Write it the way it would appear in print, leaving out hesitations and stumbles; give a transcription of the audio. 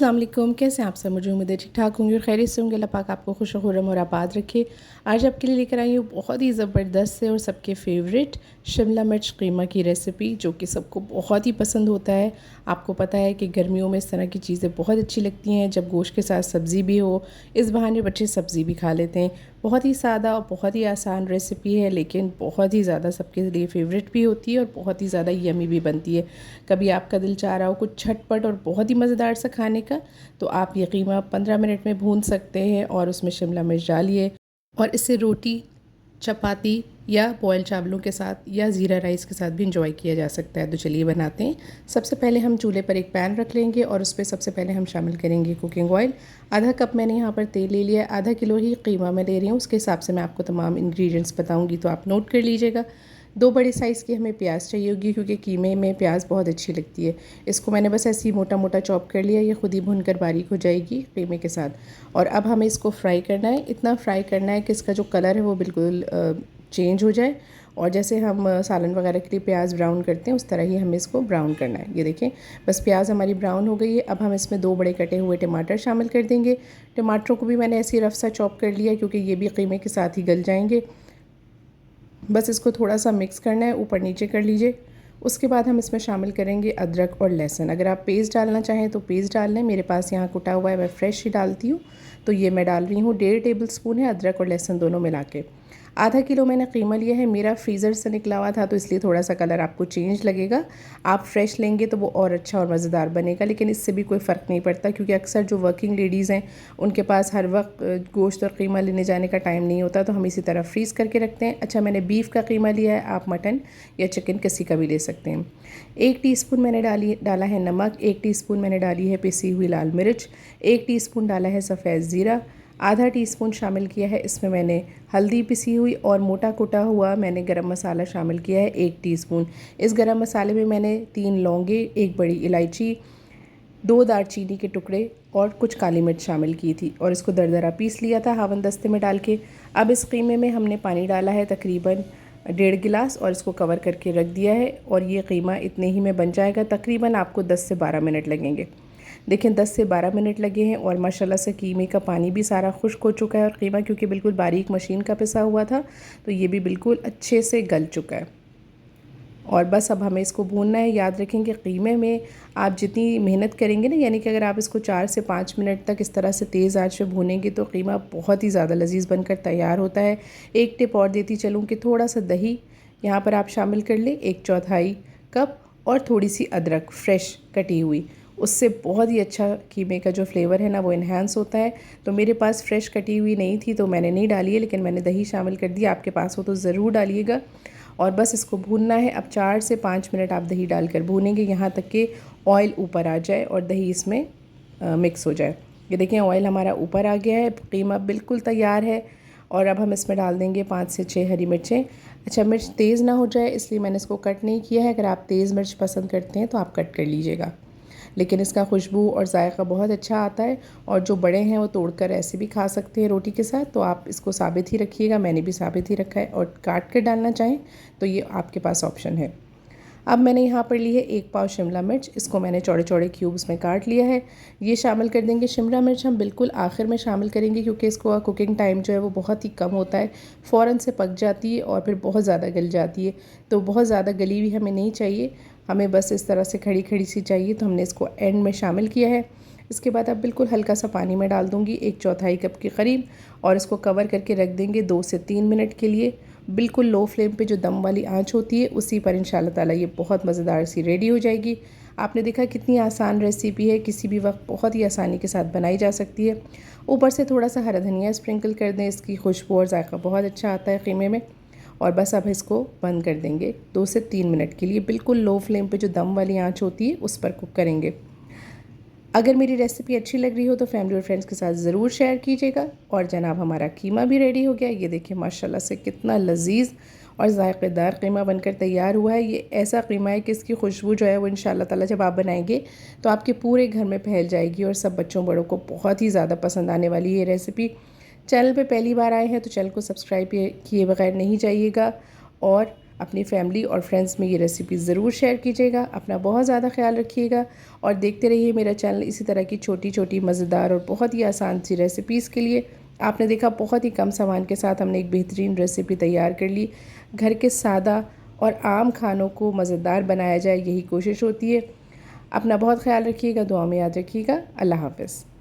अस्सलाम वालेकुम। कैसे हैं आप सब? मुझे उम्मीद है ठीक ठाक होंगे और खैरियत से होंगे। अल्लाह पाक आपको खुश खुर्रम और आबाद रखे। आज आपके लिए लेकर आई हूँ बहुत ही ज़बरदस्त से और सबके फेवरेट शिमला मिर्च कीमा की रेसिपी, जो कि सबको बहुत ही पसंद होता है। आपको पता है कि गर्मियों में इस तरह की चीज़ें बहुत अच्छी लगती हैं, जब गोश्त के साथ सब्ज़ी भी हो। इस बहाने बच्चे सब्ज़ी भी खा लेते हैं। बहुत ही सादा और बहुत ही आसान रेसिपी है, लेकिन बहुत ही ज़्यादा सबके लिए फ़ेवरेट भी होती है और बहुत ही ज़्यादा यमी भी बनती है। कभी आपका दिल चाह रहा हो कुछ झटपट और बहुत ही मज़ेदार सा खाने का, तो आप ये कीमा 15 मिनट में भून सकते हैं और उसमें शिमला मिर्च डालिए और इसे रोटी, चपाती या बॉयल चावलों के साथ या ज़ीरा राइस के साथ भी इंजॉय किया जा सकता है। तो चलिए बनाते हैं। सबसे पहले हम चूल्हे पर एक पैन रख लेंगे और उस पर सबसे पहले हम शामिल करेंगे कुकिंग ऑयल। आधा कप मैंने यहाँ पर तेल ले लिया है। आधा किलो ही कीमा मैं ले रही हूँ, उसके हिसाब से मैं आपको तमाम इंग्रेडिएंट्स बताऊँगी, तो आप नोट कर लीजिएगा। 2 बड़े साइज़ की हमें प्याज चाहिए होगी, क्योंकि कीमे में प्याज बहुत अच्छी लगती है। इसको मैंने बस ऐसे ही मोटा मोटा चॉप कर लिया, ये खुद ही भुनकर बारीक हो जाएगी कीमे के साथ। और अब हमें इसको फ्राई करना है। इतना फ्राई करना है कि इसका जो कलर है वो बिल्कुल चेंज हो जाए, और जैसे हम सालन वगैरह के लिए प्याज ब्राउन करते हैं उस तरह ही हमें इसको ब्राउन करना है। ये देखें, बस प्याज हमारी ब्राउन हो गई है। अब हम इसमें 2 बड़े कटे हुए टमाटर शामिल कर देंगे। टमाटरों को भी मैंने ऐसे ही रफ सा चॉप कर लिया, क्योंकि ये भी कीमे के साथ ही गल जाएंगे। बस इसको थोड़ा सा मिक्स करना है, ऊपर नीचे कर लीजिए। उसके बाद हम इसमें शामिल करेंगे अदरक और लहसुन। अगर आप पेस्ट डालना चाहें तो पेस्ट डाल लें, मेरे पास यहाँ कुटा हुआ है, मैं फ़्रेश ही डालती हूँ। तो ये मैं डाल रही हूँ 1.5 टेबल स्पून है अदरक और लहसुन दोनों मिला के। आधा किलो मैंने कीमा लिया है, मेरा फ्रीज़र से निकला हुआ था तो इसलिए थोड़ा सा कलर आपको चेंज लगेगा। आप फ्रेश लेंगे तो वो और अच्छा और मज़ेदार बनेगा, लेकिन इससे भी कोई फ़र्क नहीं पड़ता, क्योंकि अक्सर जो वर्किंग लेडीज़ हैं उनके पास हर वक्त गोश्त और कीमा लेने जाने का टाइम नहीं होता, तो हम इसी तरह फ्रीज़ करके रखते हैं। अच्छा, मैंने बीफ का कीमा लिया है, आप मटन या चिकन किसी का भी ले सकते हैं। 1 टीस्पून मैंने डाला है नमक, 1 टीस्पून मैंने डाली है पिसी हुई लाल मिर्च, 1 टीस्पून डाला है सफ़ेद ज़ीरा, आधा टीस्पून शामिल किया है इसमें मैंने हल्दी पिसी हुई, और मोटा कुटा हुआ मैंने गरम मसाला शामिल किया है 1 टीस्पून। इस गरम मसाले में मैंने 3 लौंगे, 1 बड़ी इलायची, 2 दालचीनी के टुकड़े और कुछ काली मिर्च शामिल की थी, और इसको दरदरा पीस लिया था हावन दस्ते में डाल के। अब इस कीमे में हमने पानी डाला है तकरीबन 1.5 गिलास, और इसको कवर करके रख दिया है, और ये कीमा इतने ही में बन जाएगा। तकरीबन आपको 10 से 12 मिनट लगेंगे। देखें 10 से 12 मिनट लगे हैं, और माशाल्लाह से कीमे का पानी भी सारा खुश्क हो चुका है, और कीमा क्योंकि बिल्कुल बारीक मशीन का पिसा हुआ था तो ये भी बिल्कुल अच्छे से गल चुका है। और बस अब हमें इसको भूनना है। याद रखें कि कीमे में आप जितनी मेहनत करेंगे ना, यानी कि अगर आप इसको 4 से 5 मिनट तक इस तरह से तेज़ आंच पे भूनेंगे तो कीमा बहुत ही ज़्यादा लजीज बनकर तैयार होता है। एक टिप और देती चलूँ कि थोड़ा सा दही यहाँ पर आप शामिल कर लें, 1/4 कप, और थोड़ी सी अदरक फ्रेश कटी हुई, उससे बहुत ही अच्छा कीमे का जो फ्लेवर है ना वो इन्हांस होता है। तो मेरे पास फ्रेश कटी हुई नहीं थी तो मैंने नहीं डाली है, लेकिन मैंने दही शामिल कर दिया। आपके पास हो तो ज़रूर डालिएगा। और बस इसको भूनना है। अब 4 से 5 मिनट आप दही डालकर भूनेंगे, यहाँ तक कि ऑयल ऊपर आ जाए और दही इसमें मिक्स हो जाए। ये देखें, ऑयल हमारा ऊपर आ गया है, कीमा बिल्कुल तैयार है। और अब हम इसमें डाल देंगे 5 से 6 हरी मिर्चें। अच्छा, मिर्च तेज़ ना हो जाए इसलिए मैंने इसको कट नहीं किया है। अगर आप तेज़ मिर्च पसंद करते हैं तो आप कट कर लीजिएगा, लेकिन इसका खुशबू और जायका बहुत अच्छा आता है। और जो बड़े हैं वो तोड़कर ऐसे भी खा सकते हैं रोटी के साथ, तो आप इसको साबित ही रखिएगा, मैंने भी साबित ही रखा है। और काट कर डालना चाहें तो ये आपके पास ऑप्शन है। अब मैंने यहाँ पर ली है 1 पाव शिमला मिर्च, इसको मैंने चौड़े चौड़े क्यूब्स में काट लिया है। ये शामिल कर देंगे। शिमला मिर्च हम बिल्कुल आखिर में शामिल करेंगे, क्योंकि इसको कुकिंग टाइम जो है वो बहुत ही कम होता है, फ़ौरन से पक जाती है और फिर बहुत ज़्यादा गल जाती है। तो बहुत ज़्यादा गली हुई हमें नहीं चाहिए, हमें बस इस तरह से खड़ी खड़ी सी चाहिए, तो हमने इसको एंड में शामिल किया है। इसके बाद अब बिल्कुल हल्का सा पानी में डाल दूँगी, 1/4 कप के करीब, और इसको कवर करके रख देंगे 2 से 3 मिनट के लिए। बिल्कुल लो फ्लेम पे जो दम वाली आंच होती है उसी पर इंशाल्लाह ताला ये बहुत मज़ेदार सी रेडी हो जाएगी। आपने देखा कितनी आसान रेसिपी है, किसी भी वक्त बहुत ही आसानी के साथ बनाई जा सकती है। ऊपर से थोड़ा सा हरा धनिया स्प्रिंकल कर दें, इसकी खुशबू और जायका बहुत अच्छा आता है कीमे में। और बस अब इसको बंद कर देंगे 2 से 3 मिनट के लिए। बिल्कुल लो फ्लेम पे जो दम वाली आंच होती है उस पर कुक करेंगे। अगर मेरी रेसिपी अच्छी लग रही हो तो फैमिली और फ्रेंड्स के साथ ज़रूर शेयर कीजिएगा। और जनाब हमारा कीमा भी रेडी हो गया। ये देखिए माशाल्लाह से कितना लजीज और ज़ायक़ेदार कीमा बनकर तैयार हुआ है। ये ऐसा कीमा है कि इसकी खुशबू जो है वो इंशाल्लाह ताला जब आप बनाएंगे तो आपके पूरे घर में फैल जाएगी, और सब बच्चों बड़ों को बहुत ही ज़्यादा पसंद आने वाली ये रेसिपी। चैनल पे पहली बार आए हैं तो चैनल को सब्सक्राइब किए बगैर नहीं जाइएगा, और अपनी फैमिली और फ्रेंड्स में ये रेसिपी ज़रूर शेयर कीजिएगा। अपना बहुत ज़्यादा ख्याल रखिएगा और देखते रहिए मेरा चैनल इसी तरह की छोटी छोटी मज़ेदार और बहुत ही आसान सी रेसिपीज़ के लिए। आपने देखा बहुत ही कम सामान के साथ हमने एक बेहतरीन रेसिपी तैयार कर ली। घर के सादा और आम खानों को मज़ेदार बनाया जाए, यही कोशिश होती है। अपना बहुत ख्याल रखिएगा, दुआ में याद रखिएगा। अल्लाह हाफ़िज़।